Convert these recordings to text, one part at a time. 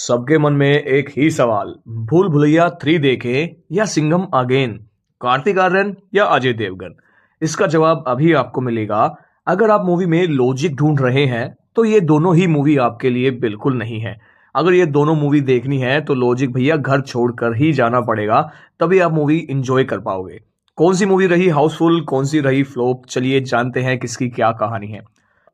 सबके मन में एक ही सवाल, भूल भुलैया 3 देखे या सिंघम अगेन, कार्तिक आर्यन या अजय देवगन। इसका जवाब अभी आपको मिलेगा। अगर आप मूवी में लॉजिक ढूंढ रहे हैं तो ये दोनों ही मूवी आपके लिए बिल्कुल नहीं है। अगर ये दोनों मूवी देखनी है तो लॉजिक भैया घर छोड़कर ही जाना पड़ेगा, तभी आप मूवी इंजॉय कर पाओगे। कौन सी मूवी रही हाउसफुल, कौन सी रही फ्लॉप, चलिए जानते हैं किसकी क्या कहानी है।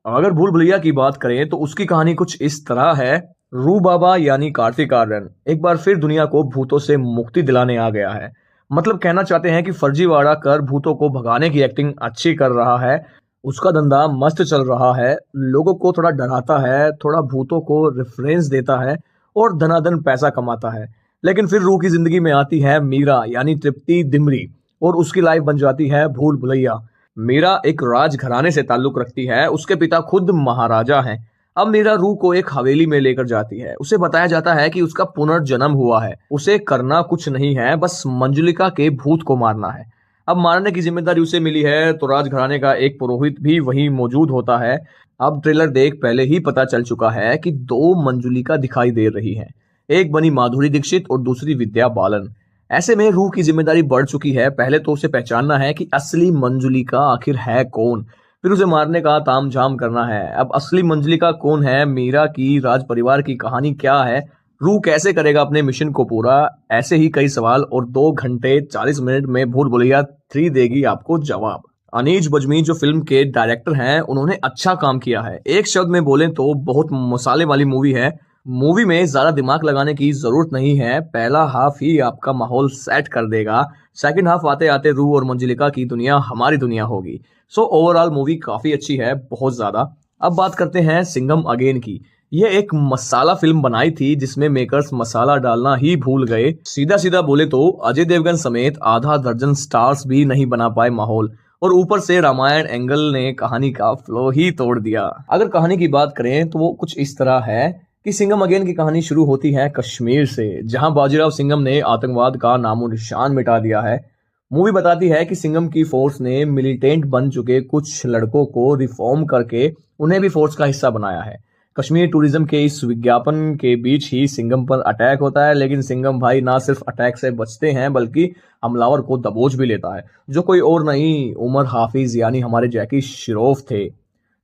अगर भूल भुलैया की बात करें तो उसकी कहानी कुछ इस तरह है। रू बाबा यानी कार्तिक आर्यन एक बार फिर दुनिया को भूतों से मुक्ति दिलाने आ गया है। मतलब कहना चाहते हैं कि फर्जीवाड़ा कर भूतों को भगाने की एक्टिंग अच्छी कर रहा है। उसका धंधा मस्त चल रहा है, लोगों को थोड़ा डराता है, थोड़ा भूतों को रेफरेंस देता है और धनाधन पैसा कमाता है। लेकिन फिर रू की जिंदगी में आती है मीरा यानी तृप्ति दिमरी और उसकी लाइफ बन जाती है भूल भुलैया। मीरा एक राज घराने से ताल्लुक रखती है, उसके पिता खुद महाराजा हैं। अब मीरा रू को एक हवेली में लेकर जाती है। उसे बताया जाता है कि उसका पुनर्जन्म हुआ है, उसे करना कुछ नहीं है, बस मंजुलिका के भूत को मारना है। अब मारने की जिम्मेदारी उसे मिली है तो राजघराने का एक पुरोहित भी वहीं मौजूद होता है। अब ट्रेलर देख पहले ही पता चल चुका है कि 2 मंजुलिका दिखाई दे रही हैं। एक बनी माधुरी दीक्षित और दूसरी विद्या बालन। ऐसे में रूह की जिम्मेदारी बढ़ चुकी है। पहले तो उसे पहचानना है कि असली मंजुलिका आखिर है कौन, फिर उसे मारने का तामझाम करना है। अब असली मंजुलिका कौन है, मीरा की राज परिवार की कहानी क्या है, रूह कैसे करेगा अपने मिशन को पूरा, ऐसे ही कई सवाल और 2 घंटे 40 मिनट में भूल भुलैया 3 देगी आपको जवाब। अनीज बजमी जो फिल्म के डायरेक्टर हैं, उन्होंने अच्छा काम किया है। एक शब्द में बोलें तो बहुत मसाले वाली मूवी है। मूवी में ज्यादा दिमाग लगाने की जरूरत नहीं है, पहला हाफ ही आपका माहौल सेट कर देगा। सेकंड हाफ आते आते रूह और मंजुलिका की दुनिया हमारी दुनिया होगी। सो ओवरऑल मूवी काफी अच्छी है, बहुत ज्यादा। अब बात करते हैं सिंघम अगेन की। ये एक मसाला फिल्म बनाई थी जिसमें मेकर्स मसाला डालना ही भूल गए। सीधा सीधा बोले तो अजय देवगन समेत आधा दर्जन स्टार्स भी नहीं बना पाए माहौल, और ऊपर से रामायण एंगल ने कहानी का फ्लो ही तोड़ दिया। अगर कहानी की बात करें तो वो कुछ इस तरह है कि सिंघम अगेन की कहानी शुरू होती है कश्मीर से, जहां बाजीराव सिंघम ने आतंकवाद का नामो निशान मिटा दिया है। मूवी बताती है कि सिंघम की फोर्स ने मिलिटेंट बन चुके कुछ लड़कों को रिफॉर्म करके उन्हें भी फोर्स का हिस्सा बनाया है। कश्मीर टूरिज्म के इस विज्ञापन के बीच ही सिंघम पर अटैक होता है, लेकिन सिंघम भाई ना सिर्फ अटैक से बचते हैं बल्कि हमलावर को दबोच भी लेता है, जो कोई और नहीं उमर हाफिज यानी हमारे जैकी श्रॉफ थे।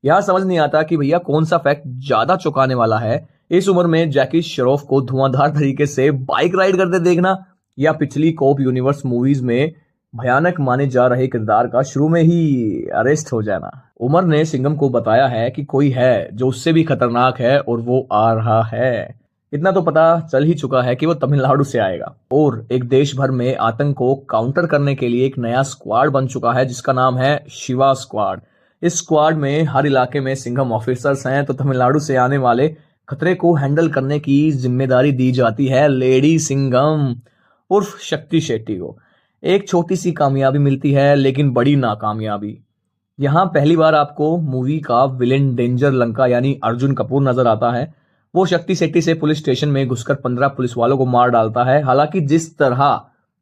यहाँ समझ नहीं आता कि भैया कौन सा फैक्ट ज्यादा चौंकाने वाला है, इस उम्र में जैकी श्रॉफ को धुआंधार तरीके से बाइक राइड करते देखना, या पिछली कॉप यूनिवर्स मूवीज में भयानक माने जा रहे किरदार का शुरू में ही अरेस्ट हो जाना। उमर ने सिंघम को बताया है कि कोई है जो उससे भी खतरनाक है और वो आ रहा है। इतना तो पता चल ही चुका है कि वो तमिलनाडु से आएगा और एक देश भर में आतंक को काउंटर करने के लिए एक नया स्क्वाड बन चुका है जिसका नाम है शिवा स्क्वाड। इस स्क्वाड में हर इलाके में सिंघम ऑफिसर्स हैं, तो तमिलनाडु से आने वाले खतरे को हैंडल करने की जिम्मेदारी दी जाती है लेडी सिंघम उर्फ शक्ति शेट्टी को। एक छोटी सी कामयाबी मिलती है लेकिन बड़ी नाकामयाबी। यहाँ पहली बार आपको मूवी का विलेन डेंजर लंका यानी अर्जुन कपूर नजर आता है। वो शक्ति शेट्टी से पुलिस स्टेशन में घुसकर 15 पुलिस वालों को मार डालता है। हालांकि जिस तरह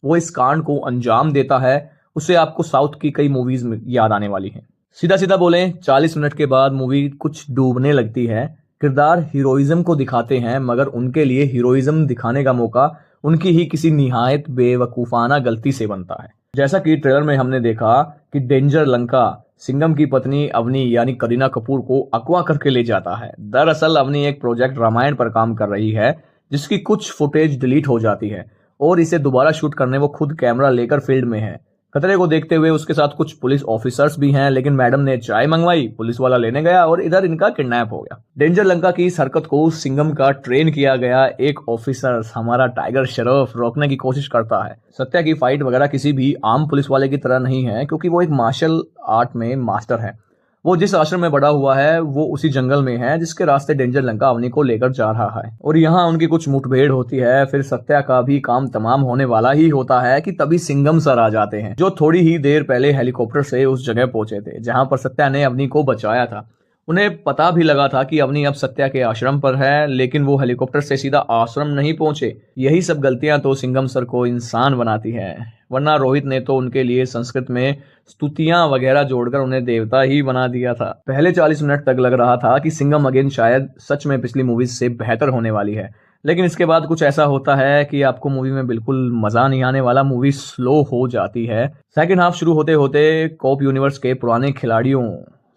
वो इस कांड को अंजाम देता है उसे आपको साउथ की कई मूवीज में याद आने वाली है। सीधा सीधा बोले 40 मिनट के बाद मूवी कुछ डूबने लगती है। किरदार हीरोइज्म को दिखाते हैं मगर उनके लिए हीरोइज्म दिखाने का मौका उनकी ही किसी निहायत बेवकूफाना गलती से बनता है। जैसा कि ट्रेलर में हमने देखा कि डेंजर लंका सिंघम की पत्नी अवनी यानी करीना कपूर को अगवा करके ले जाता है। दरअसल अवनी एक प्रोजेक्ट रामायण पर काम कर रही है जिसकी कुछ फुटेज डिलीट हो जाती है और इसे दोबारा शूट करने वो खुद कैमरा लेकर फील्ड में है। खतरे को देखते हुए उसके साथ कुछ पुलिस ऑफिसर्स भी हैं, लेकिन मैडम ने चाय मंगवाई, पुलिस वाला लेने गया और इधर इनका किडनैप हो गया। डेंजर लंका की इस हरकत को सिंघम का ट्रेन किया गया एक ऑफिसर हमारा टाइगर श्रॉफ रोकने की कोशिश करता है। सत्या की फाइट वगैरह किसी भी आम पुलिस वाले की तरह नहीं है, क्योंकि वो एक मार्शल आर्ट में मास्टर है। वो जिस आश्रम में बड़ा हुआ है वो उसी जंगल में है जिसके रास्ते डेंजर लंका अवनी को लेकर जा रहा है, और यहाँ उनकी कुछ मुठभेड़ होती है। फिर सत्या का भी काम तमाम होने वाला ही होता है कि तभी सिंघम सर आ जाते हैं, जो थोड़ी ही देर पहले हेलीकॉप्टर से उस जगह पहुंचे थे जहां पर सत्या ने अवनी को बचाया था। उन्हें पता भी लगा था कि अवनी अब सत्या के आश्रम पर है, लेकिन वो हेलीकॉप्टर से सीधा आश्रम नहीं पहुंचे। यही सब गलतियां तो सिंघम सर को इंसान बनाती है, वरना रोहित ने तो उनके लिए संस्कृत में स्तुतियां वगैरह जोड़कर उन्हें देवता ही बना दिया था। पहले 40 मिनट तक लग रहा था कि सिंघम अगेन शायद सच में पिछली मूवीज से बेहतर होने वाली है, लेकिन इसके बाद कुछ ऐसा होता है कि आपको मूवी में बिल्कुल मजा नहीं आने वाला, मूवी स्लो हो जाती है। सेकंड हाफ शुरू होते होते कॉप यूनिवर्स के पुराने खिलाड़ियों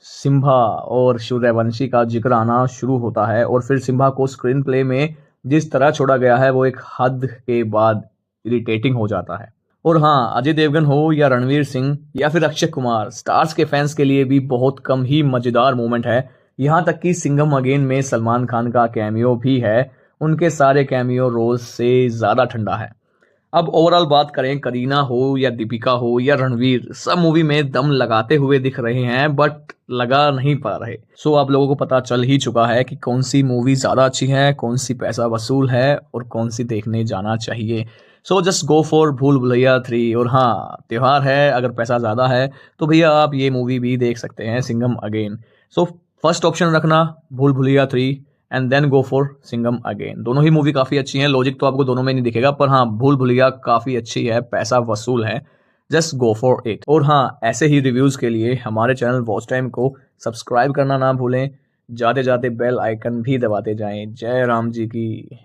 सिम्बा और सूर्यवंशी का जिक्र आना शुरू होता है, और फिर सिम्बा को स्क्रीन प्ले में जिस तरह छोड़ा गया है वो एक हद के बाद इरिटेटिंग हो जाता है। और हाँ, अजय देवगन हो या रणवीर सिंह या फिर अक्षय कुमार, स्टार्स के फैंस के लिए भी बहुत कम ही मजेदार मोमेंट है। यहाँ तक कि सिंघम अगेन में सलमान खान का कैमियो भी है, उनके सारे कैमियो रोल से ज्यादा ठंडा है। अब ओवरऑल बात करें, करीना हो या दीपिका हो या रणवीर, सब मूवी में दम लगाते हुए दिख रहे हैं बट लगा नहीं पा रहे। सो आप लोगों को पता चल ही चुका है कि कौन सी मूवी ज्यादा अच्छी है, कौन सी पैसा वसूल है और कौन सी देखने जाना चाहिए। सो जस्ट गो फॉर भूल भुलैया 3। और हाँ, त्योहार है, अगर पैसा ज्यादा है तो भैया आप ये मूवी भी देख सकते हैं, Singham again. So first option रखना Bhool Bhulaiyaa 3 and then go for Singham again. दोनों ही मूवी काफी अच्छी हैं, लॉजिक तो आपको दोनों में नहीं दिखेगा, पर हाँ, भूल भुलैया काफी अच्छी है, पैसा वसूल है, जस्ट गो फॉर इट। और हाँ, ऐसे ही रिव्यूज के लिए हमारे चैनल वॉच टाइम को सब्सक्राइब करना ना भूलें, जाते जाते बेल आइकन भी दबाते जाएं। जय राम जी की।